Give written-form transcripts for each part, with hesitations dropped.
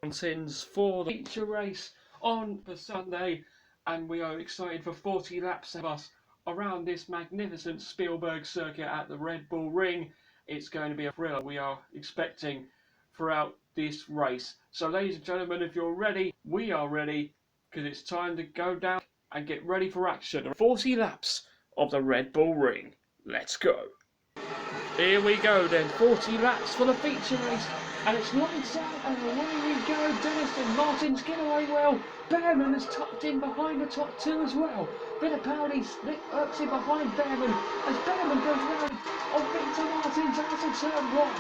mountains for the feature race on the Sunday, and we are excited for 40 laps of us around this magnificent Spielberg circuit at the Red Bull Ring. It's going to be a thriller we are expecting throughout this race. So ladies and gentlemen, if you're ready, we are ready, because it's time to go down and get ready for action. 40 laps of the Red Bull Ring. Let's go. Here we go then, 40 laps for the feature race, and it's lights out and away we go. Dennis and Martin's get away well. Behrman has tucked in behind the top two as well. Fittipaldi lurks in behind Behrman as Behrman goes round on Victor Martin's out of turn one.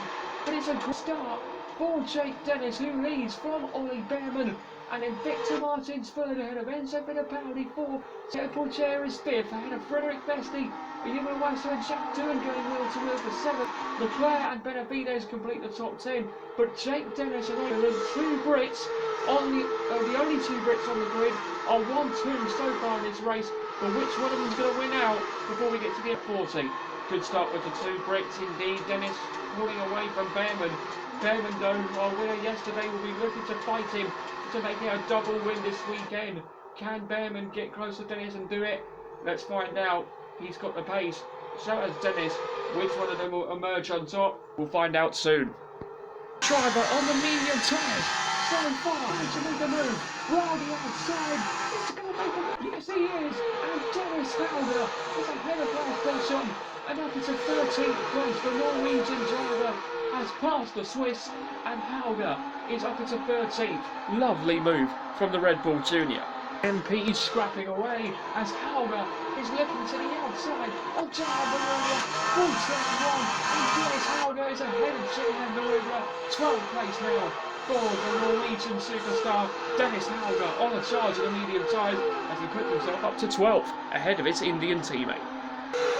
But it's a good start for Jake Dennis, who leads from Ollie Behrman, and then Victor Martin's third ahead of Enzo Fittipaldi, fourth. Temple Chair is fifth ahead of Frederick Vesti. Human Weiser and Jack Doohan going wheel to wheel for seventh. Leclerc and Benavides complete the top 10, but Jake Dennis and the two Brits on the only two Brits on the grid are 1-2 so far in this race. But which one of them is going to win out before we get to the F40? Good start with the two Brits indeed. Dennis pulling away from Behrman. Behrman, though, our winner yesterday, will be looking to fight him to make it a double win this weekend. Can Behrman get close to Dennis and do it? Let's find out. He's got the pace, so has Dennis. Which one of them will emerge on top? We'll find out soon. Driver on the medium tyres. So far, to make the move. Round the outside. He's going to make a move. Yes, he is. And Dennis Hauger is ahead of last person. And up into 13th place. The Norwegian driver has passed the Swiss. And Hauger is up into 13th. Lovely move from the Red Bull Junior. MP scrapping away as Hauger is looking to the outside of Jahan Maruga. Full turn one, and Dennis Hauger is ahead of Jahan Maruga. 12th place now for the Norwegian superstar Dennis Hauger on a charge of the medium tyres as he puts himself up to 12th ahead of his Indian teammate.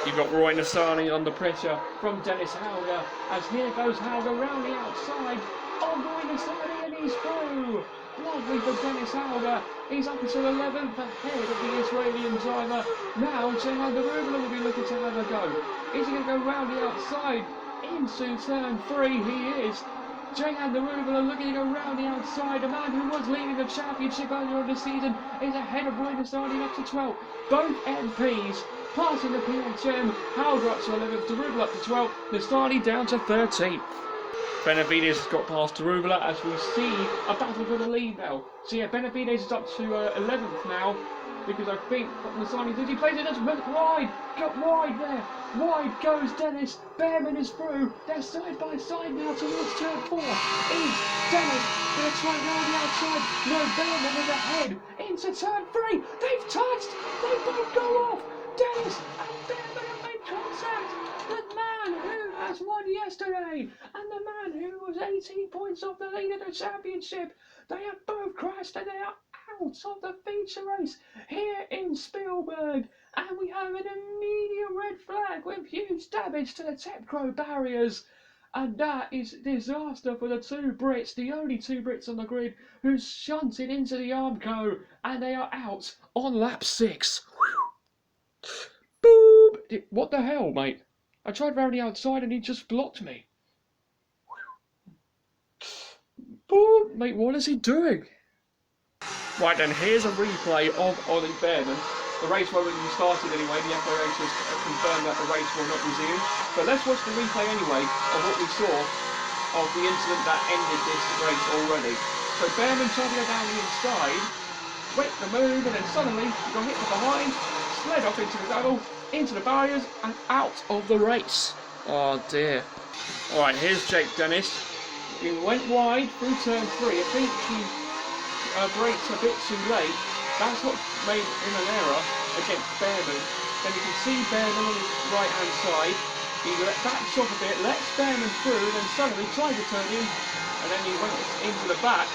You've got Roy Nassani under pressure from Dennis Hauger as here goes Hauger round the outside of Roy Nassani, and he's through. Lovely for Dennis Hauger. He's up until 11th ahead of the Israeli driver. Now Jahan Maruga will be looking to have a go. Is he going to go round the outside into turn 3? He is. Jahan Maruga looking to go round the outside. A man who was leading the championship earlier in the season is ahead of Roy Nassani up to 12th. Both MPs passing the PHM. Hauger up to 11th, Darugla up to 12th, Nassani down to 13th. Benavides has got past Darugla as we see a battle for the lead now. So yeah, Benavides is up to 11th now, because I think Nassani did he plays it as wide, got wide there. Wide goes Dennis. Behrman is through. They're side by side now towards turn 4. Is Dennis going to try round the outside? No, Behrman is ahead into turn 3. They've touched. They both go off. Dennis and Behrman have made contact. The man who has won yesterday and the man who was 18 points off the lead of the championship, they have both crashed and they are out of the feature race here in Spielberg, and we have an immediate red flag with huge damage to the TEPCO barriers, and that is disaster for the two Brits, the only two Brits on the grid who shunted into the Armco, and they are out on lap 6. Boom! What the hell, mate? I tried round the outside and he just blocked me. Boom! Mate, what is he doing? Right then, here's a replay of Ollie Behrman. The race won't be started anyway. The FIA has confirmed that the race will not resume. But let's watch the replay anyway of what we saw of the incident that ended this race already. So Behrman tried to go down the inside, went the move, and then suddenly he got hit from behind, slid off into the gravel, into the barriers, and out of the race. Oh dear. Alright, here's Jake Dennis. He went wide through turn 3. I think he braked a bit too late. That's what made him an error against Behrman. Then you can see Behrman on his right hand side. He backs off a bit, lets Behrman through, and then suddenly tried to turn in, and then he went into the back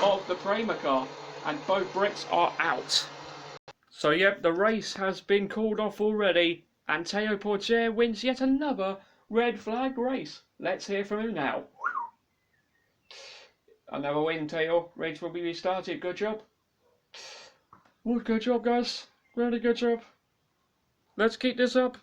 of the Prema car, and both Brits are out. So yep, the race has been called off already, and Teo Porcher wins yet another red flag race. Let's hear from him now. Another win, Teo. Race will be restarted. Good job. Well, good job, guys. Really good job. Let's keep this up.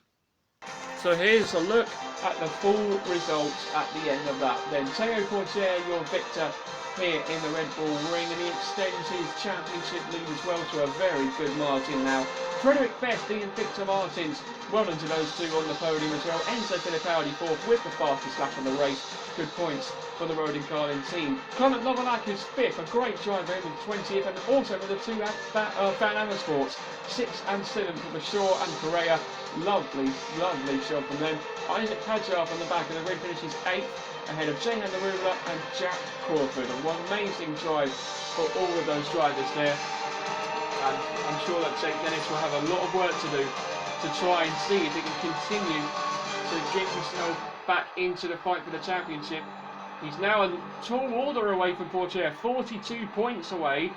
So here's a look at the full results at the end of that. Then Teo Portier, your victor here in the Red Bull Ring, and he extends his championship lead as well to a very good margin now. Frederick Vesti and Victor Martins, well done to those two on the podium as well. Enzo Fittipaldi fourth with the fastest lap of the race. Good points for the Rodin Carlin team. Clement Novalakis fifth, a great drive for him in 20th, and also for the two Van Amersfoorts, 6th and 7th for the Shaw and Correa. Lovely shot from them. Isaac Hadjar from the back of the ring finishes 8th, ahead of Jehan Narula and Jack Crawford. One amazing drive for all of those drivers there. And I'm sure that Jake Dennis will have a lot of work to do to try and see if he can continue to get himself back into the fight for the championship. He's now a tall order away from Portier, 42 points away.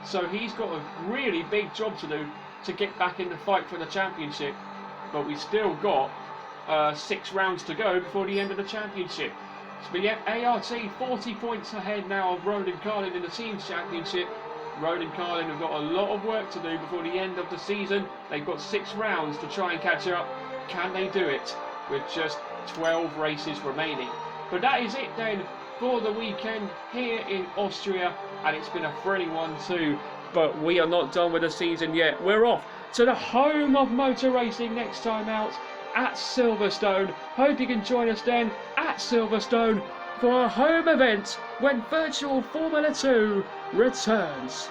So he's got a really big job to do to get back in the fight for the championship. But we've still got 6 rounds to go before the end of the championship. But yeah, ART 40 points ahead now of Rodin Carlin in the team's championship. Rodin Carlin have got a lot of work to do before the end of the season. They've got 6 rounds to try and catch up. Can they do it with just 12 races remaining? But that is it then for the weekend here in Austria, and it's been a thrilling one too. But we are not done with the season yet. We're off to the home of motor racing next time out at Silverstone. Hope you can join us then at Silverstone for a home event when Virtual Formula 2 returns.